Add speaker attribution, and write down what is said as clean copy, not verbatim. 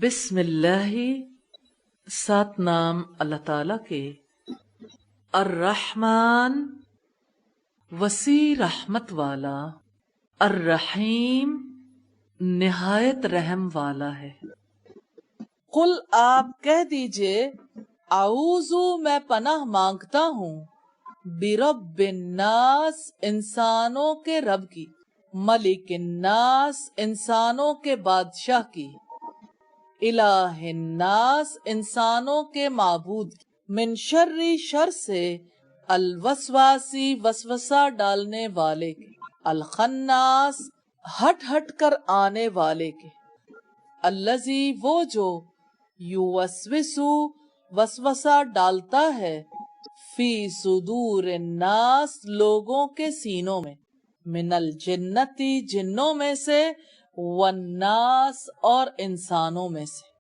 Speaker 1: بسم اللہ، سات نام اللہ تعالی کے، الرحمن وسیع رحمت والا، الرحیم نہایت رحم والا ہے۔
Speaker 2: قل آپ کہہ دیجئے اعوذ میں پناہ مانگتا ہوں، برب الناس انسانوں کے رب کی، ملک الناس انسانوں کے بادشاہ کی، الہ الناس انسانوں کے معبود کی، من شر شر سے، الوسواسی وسوسہ ڈالنے والے کے، الخناس ہٹ ہٹ کر آنے والے کے، الذی وہ جو، یوسوسو وسوسہ ڈالتا ہے، فی صدور الناس لوگوں کے سینوں میں، من الجنتی جنوں میں سے، والناس اور انسانوں میں سے۔